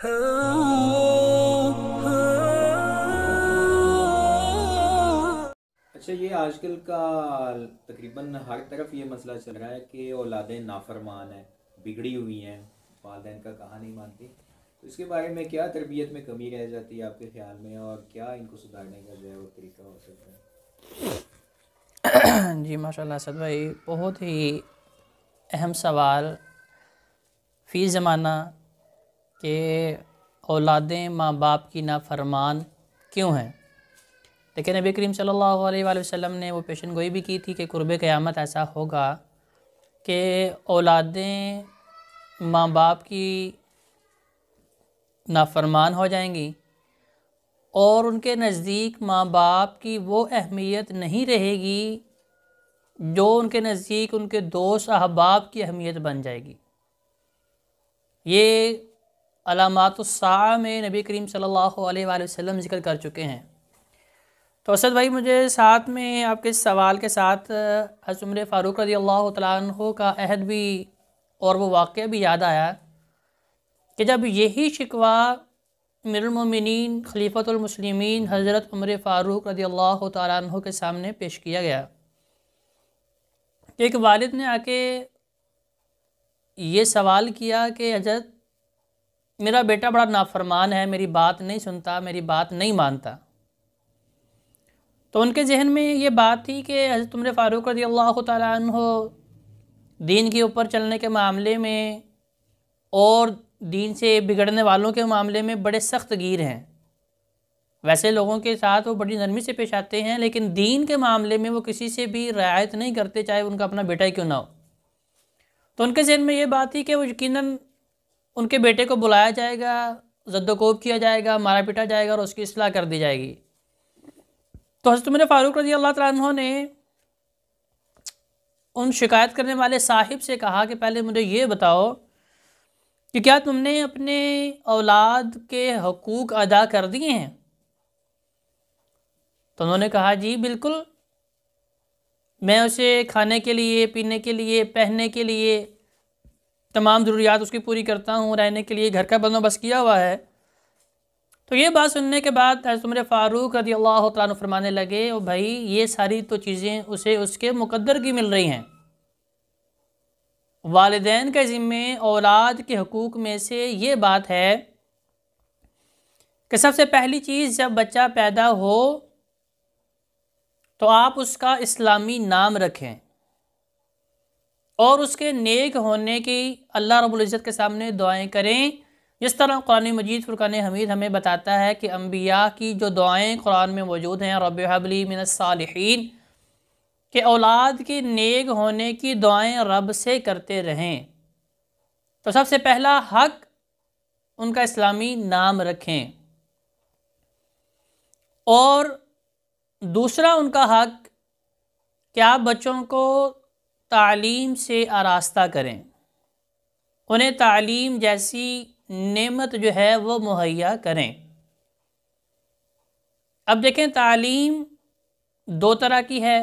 اچھا، یہ آج کل کا تقریباً ہر طرف یہ مسئلہ چل رہا ہے کہ اولادیں نافرمان ہیں، بگڑی ہوئی ہیں، والدین کا کہا نہیں مانتی. تو اس کے بارے میں کیا تربیت میں کمی رہ جاتی ہے آپ کے خیال میں، اور کیا ان کو سدھارنے کا جو ہے وہ طریقہ ہو سکتا ہے؟ جی ماشاء اللہ اسد بھائی، بہت ہی اہم سوال فی زمانہ کہ اولادیں ماں باپ کی نافرمان کیوں ہیں. لیکن نبی کریم صلی اللہ علیہ وآلہ وسلم نے وہ پیشن گوئی بھی کی تھی کہ قرب قیامت ایسا ہوگا کہ اولادیں ماں باپ کی نافرمان ہو جائیں گی، اور ان کے نزدیک ماں باپ کی وہ اہمیت نہیں رہے گی جو ان کے نزدیک ان کے دوست احباب کی اہمیت بن جائے گی. یہ علامات الساعہ میں نبی کریم صلی اللہ علیہ وآلہ وسلم ذکر کر چکے ہیں. تو اسد بھائی، مجھے ساتھ میں آپ کے اس سوال کے ساتھ حضرت عمر فاروق رضی اللہ تعالیٰ عنہ کا عہد بھی اور وہ واقعہ بھی یاد آیا کہ جب یہی شکوہ امیر المومنین خلیفۃ المسلمین حضرت عمر فاروق رضی اللہ تعالیٰ عنہ کے سامنے پیش کیا گیا کہ ایک والد نے آ کے یہ سوال کیا کہ حضرت، میرا بیٹا بڑا نافرمان ہے، میری بات نہیں سنتا، میری بات نہیں مانتا. تو ان کے ذہن میں یہ بات تھی کہ حضرت عمر فاروق رضی اللہ تعالیٰ عنہ دین کے اوپر چلنے کے معاملے میں اور دین سے بگڑنے والوں کے معاملے میں بڑے سخت گیر ہیں. ویسے لوگوں کے ساتھ وہ بڑی نرمی سے پیش آتے ہیں، لیکن دین کے معاملے میں وہ کسی سے بھی رعایت نہیں کرتے، چاہے ان کا اپنا بیٹا ہی کیوں نہ ہو. تو ان کے ذہن میں یہ بات تھی کہ وہ یقیناً ان کے بیٹے کو بلایا جائے گا، زد و کوب کیا جائے گا، مارا پیٹا جائے گا اور اس کی اصلاح کر دی جائے گی. تو حضرت عمر فاروق رضی اللہ تعالیٰ عنہ نے ان شکایت کرنے والے صاحب سے کہا کہ پہلے مجھے یہ بتاؤ کہ کیا تم نے اپنے اولاد کے حقوق ادا کر دیے ہیں؟ تو انہوں نے کہا جی بالکل، میں اسے کھانے کے لیے، پینے کے لیے، پہننے کے لیے تمام ضروریات اس کی پوری کرتا ہوں، رہنے کے لیے گھر کا بندوبست کیا ہوا ہے. تو یہ بات سننے کے بعد حضرت عمر فاروق رضی اللہ تعالیٰ عنہ فرمانے لگے، او بھائی یہ ساری تو چیزیں اسے اس کے مقدر کی مل رہی ہیں. والدین کے ذمے اولاد کے حقوق میں سے یہ بات ہے کہ سب سے پہلی چیز، جب بچہ پیدا ہو تو آپ اس کا اسلامی نام رکھیں اور اس کے نیک ہونے کی اللہ رب العزت کے سامنے دعائیں کریں. جس طرح قرآن مجید فرقان حمید ہمیں بتاتا ہے کہ انبیاء کی جو دعائیں قرآن میں موجود ہیں، رب ہب لی من الصالحین، کہ اولاد کی نیک ہونے کی دعائیں رب سے کرتے رہیں. تو سب سے پہلا حق ان کا اسلامی نام رکھیں، اور دوسرا ان کا حق کہ آپ بچوں کو تعلیم سے آراستہ کریں، انہیں تعلیم جیسی نعمت جو ہے وہ مہیا کریں. اب دیکھیں، تعلیم دو طرح کی ہے.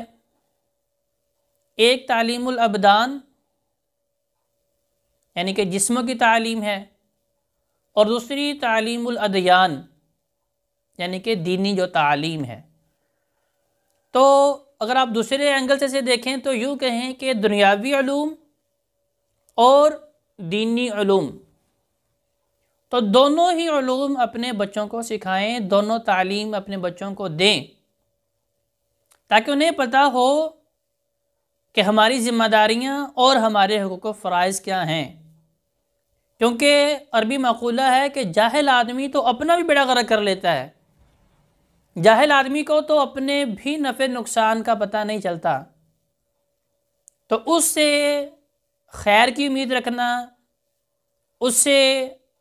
ایک تعلیم الابدان یعنی کہ جسموں کی تعلیم ہے، اور دوسری تعلیم الادیان یعنی کہ دینی جو تعلیم ہے. تو اگر آپ دوسرے اینگل سے دیکھیں تو یوں کہیں کہ دنیاوی علوم اور دینی علوم، تو دونوں ہی علوم اپنے بچوں کو سکھائیں، دونوں تعلیم اپنے بچوں کو دیں، تاکہ انہیں پتہ ہو کہ ہماری ذمہ داریاں اور ہمارے حقوق و فرائض کیا ہیں. کیونکہ عربی مقولہ ہے کہ جاہل آدمی تو اپنا بھی بیڑا غرق کر لیتا ہے. جاہل آدمی کو تو اپنے بھی نفع نقصان کا پتہ نہیں چلتا. تو اس سے خیر کی امید رکھنا، اس سے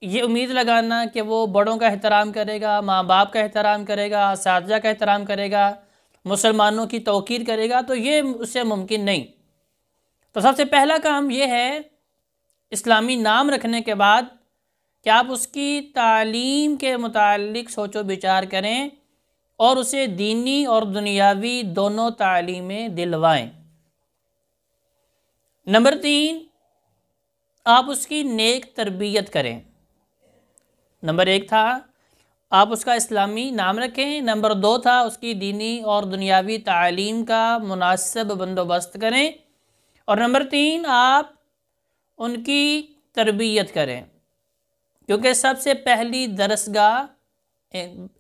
یہ امید لگانا کہ وہ بڑوں کا احترام کرے گا، ماں باپ کا احترام کرے گا، اساتذہ کا احترام کرے گا، مسلمانوں کی توقیر کرے گا، تو یہ اس سے ممکن نہیں. تو سب سے پہلا کام یہ ہے اسلامی نام رکھنے کے بعد کہ آپ اس کی تعلیم کے متعلق سوچ و بچار کریں اور اسے دینی اور دنیاوی دونوں تعلیمیں دلوائیں. نمبر 3، آپ اس کی نیک تربیت کریں. نمبر 1 تھا آپ اس کا اسلامی نام رکھیں، نمبر 2 تھا اس کی دینی اور دنیاوی تعلیم کا مناسب بندوبست کریں، اور نمبر 3 آپ ان کی تربیت کریں، کیونکہ سب سے پہلی درسگاہ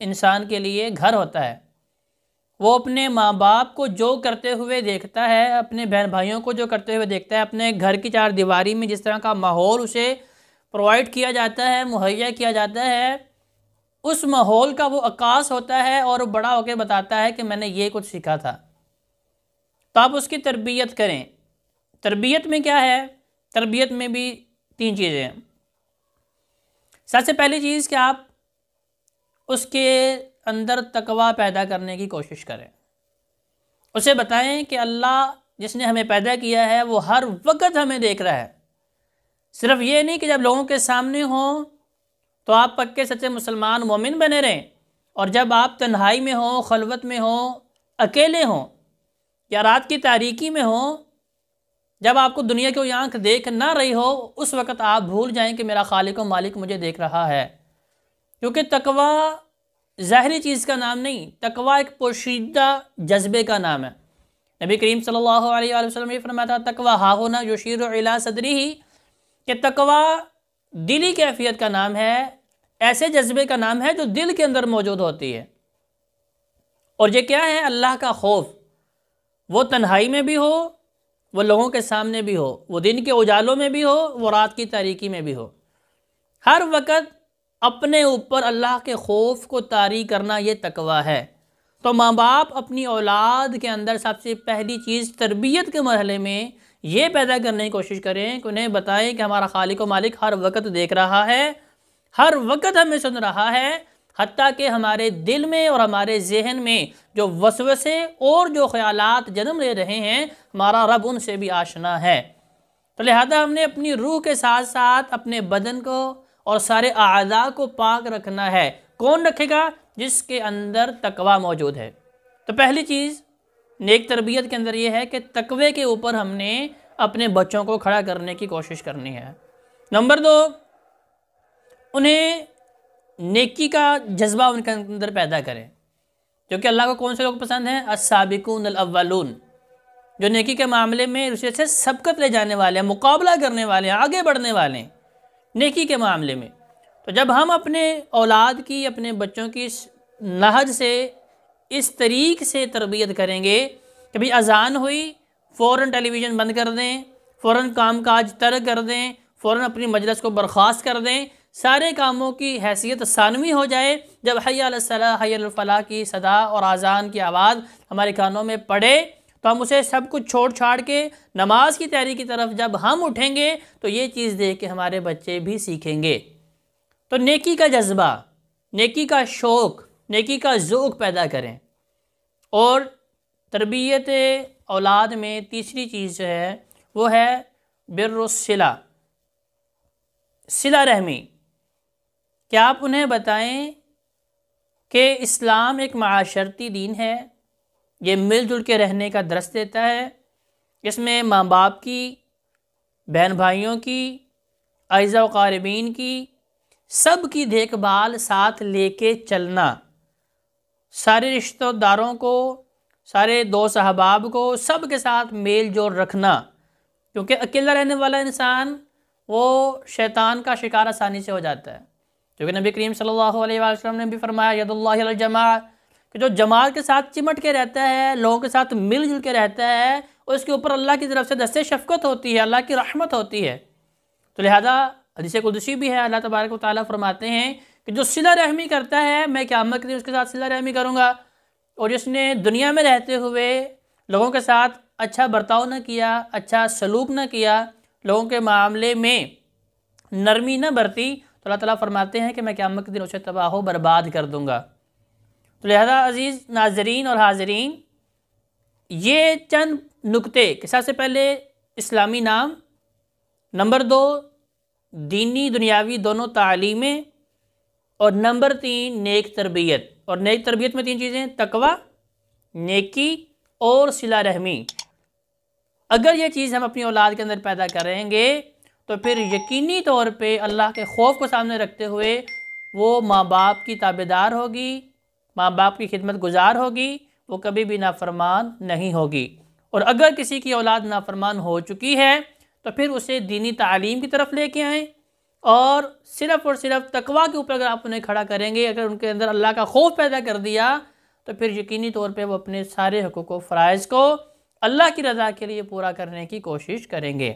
انسان کے لیے گھر ہوتا ہے۔ وہ اپنے ماں باپ کو جو کرتے ہوئے دیکھتا ہے، اپنے بہن بھائیوں کو جو کرتے ہوئے دیکھتا ہے، اپنے گھر کی چار دیواری میں جس طرح کا ماحول اسے پرووائڈ کیا جاتا ہے، مہیا کیا جاتا ہے، اس ماحول کا وہ عکاس ہوتا ہے اور بڑا ہو کے بتاتا ہے کہ میں نے یہ کچھ سیکھا تھا۔ تو آپ اس کی تربیت کریں۔ تربیت میں کیا ہے؟ تربیت میں بھی 3 چیزیں ہیں۔ سب سے پہلی چیز کہ آپ اس کے اندر تقوی پیدا کرنے کی کوشش کریں۔ اسے بتائیں کہ اللہ جس نے ہمیں پیدا کیا ہے وہ ہر وقت ہمیں دیکھ رہا ہے۔ صرف یہ نہیں کہ جب لوگوں کے سامنے ہوں تو آپ پکے سچے مسلمان مومن بنے رہیں، اور جب آپ تنہائی میں ہوں، خلوت میں ہوں، اکیلے ہوں یا رات کی تاریکی میں ہوں، جب آپ کو دنیا کی کوئی آنکھ دیکھ نہ رہی ہو، اس وقت آپ بھول جائیں کہ میرا خالق و مالک مجھے دیکھ رہا ہے۔ کیونکہ تقوی ظاہری چیز کا نام نہیں، تقوی ایک پوشیدہ جذبے کا نام ہے۔ نبی کریم صلی اللہ علیہ وآلہ وسلم نے فرمایا تھا تقوی ہاہنا یشیر الی صدرہ، کہ تقوی دلی کیفیت کا نام ہے، ایسے جذبے کا نام ہے جو دل کے اندر موجود ہوتی ہے۔ اور یہ کیا ہے؟ اللہ کا خوف، وہ تنہائی میں بھی ہو، وہ لوگوں کے سامنے بھی ہو، وہ دن کے اجالوں میں بھی ہو، وہ رات کی تاریکی میں بھی ہو، ہر وقت اپنے اوپر اللہ کے خوف کو طاری کرنا، یہ تقوی ہے۔ تو ماں باپ اپنی اولاد کے اندر سب سے پہلی چیز تربیت کے مرحلے میں یہ پیدا کرنے کی کوشش کریں کہ انہیں بتائیں کہ ہمارا خالق و مالک ہر وقت دیکھ رہا ہے، ہر وقت ہمیں سن رہا ہے، حتیٰ کہ ہمارے دل میں اور ہمارے ذہن میں جو وسوسے اور جو خیالات جنم لے رہے ہیں، ہمارا رب ان سے بھی آشنا ہے۔ تو لہذا ہم نے اپنی روح کے ساتھ ساتھ اپنے بدن کو اور سارے اعضاء کو پاک رکھنا ہے۔ کون رکھے گا؟ جس کے اندر تقوی موجود ہے۔ تو پہلی چیز نیک تربیت کے اندر یہ ہے کہ تقوی کے اوپر ہم نے اپنے بچوں کو کھڑا کرنے کی کوشش کرنی ہے۔ نمبر 2، انہیں نیکی کا جذبہ ان کے اندر پیدا کریں، کیونکہ اللہ کو کون سے لوگ پسند ہیں؟ السابقون الاولون، جو نیکی کے معاملے میں اسے سے سبقت لے جانے والے ہیں، مقابلہ کرنے والے ہیں، آگے بڑھنے والے ہیں نیکی کے معاملے میں۔ تو جب ہم اپنے اولاد کی، اپنے بچوں کی نہج سے، اس طریق سے تربیت کریں گے کہ بھی اذان ہوئی فوراً ٹیلی ویژن بند کر دیں، فوراً کام کاج ترک کر دیں، فوراً اپنی مجلس کو برخاست کر دیں، سارے کاموں کی حیثیت ثانوی ہو جائے، جب حی علی الصلاۃ حی علی الفلاح کی صدا اور اذان کی آواز ہمارے کانوں میں پڑے تو ہم اسے سب کچھ چھوڑ چھاڑ کے نماز کی تیاری کی طرف جب ہم اٹھیں گے تو یہ چیز دیکھ کے ہمارے بچے بھی سیکھیں گے۔ تو نیکی کا جذبہ، نیکی کا شوق، نیکی کا ذوق پیدا کریں۔ اور تربیت اولاد میں تیسری چیز جو ہے وہ ہے بر الصلہ، صلہ رحمی، کہ آپ انہیں بتائیں کہ اسلام ایک معاشرتی دین ہے، یہ مل جل کے رہنے کا درس دیتا ہے، اس میں ماں باپ کی، بہن بھائیوں کی، اعزاء و قاربین کی، سب کی دیکھ بھال ساتھ لے کے چلنا، سارے رشتہ داروں کو، سارے دوست احباب کو، سب کے ساتھ میل جول رکھنا، کیونکہ اکیلا رہنے والا انسان وہ شیطان کا شکار آسانی سے ہو جاتا ہے۔ کیونکہ نبی کریم صلی اللہ علیہ وآلہ وسلم نے بھی فرمایا ید اللہ علی الجماع، کہ جو جماعت کے ساتھ چمٹ کے رہتا ہے، لوگوں کے ساتھ مل جل کے رہتا ہے، اور اس کے اوپر اللہ کی طرف سے دست شفقت ہوتی ہے، اللہ کی رحمت ہوتی ہے۔ تو لہذا حدیث قدسی بھی ہے، اللہ تبارک و تعالیٰ فرماتے ہیں کہ جو صلہ رحمی کرتا ہے میں قیامت کے دن اس کے ساتھ صلہ رحمی کروں گا، اور جس نے دنیا میں رہتے ہوئے لوگوں کے ساتھ اچھا برتاؤ نہ کیا، اچھا سلوک نہ کیا، لوگوں کے معاملے میں نرمی نہ برتی، تو اللہ تعالیٰ فرماتے ہیں کہ میں قیامت کے دن اسے تباہ و برباد کر دوں گا۔ تو لہذا عزیز ناظرین اور حاضرین، یہ چند نکتے کہ سب سے پہلے اسلامی نام، نمبر 2 دینی دنیاوی دونوں تعلیمیں، اور نمبر 3 نیک تربیت۔ اور نیک تربیت میں 3 چیزیں، تقوی، نیکی اور صلہ رحمی۔ اگر یہ چیز ہم اپنی اولاد کے اندر پیدا کریں گے تو پھر یقینی طور پہ اللہ کے خوف کو سامنے رکھتے ہوئے وہ ماں باپ کی تابعدار ہوگی، ماں باپ کی خدمت گزار ہوگی، وہ کبھی بھی نافرمان نہیں ہوگی۔ اور اگر کسی کی اولاد نافرمان ہو چکی ہے تو پھر اسے دینی تعلیم کی طرف لے کے آئیں، اور صرف تقویٰ کے اوپر اگر آپ انہیں کھڑا کریں گے، اگر ان کے اندر اللہ کا خوف پیدا کر دیا تو پھر یقینی طور پہ وہ اپنے سارے حقوق و فرائض کو اللہ کی رضا کے لیے پورا کرنے کی کوشش کریں گے۔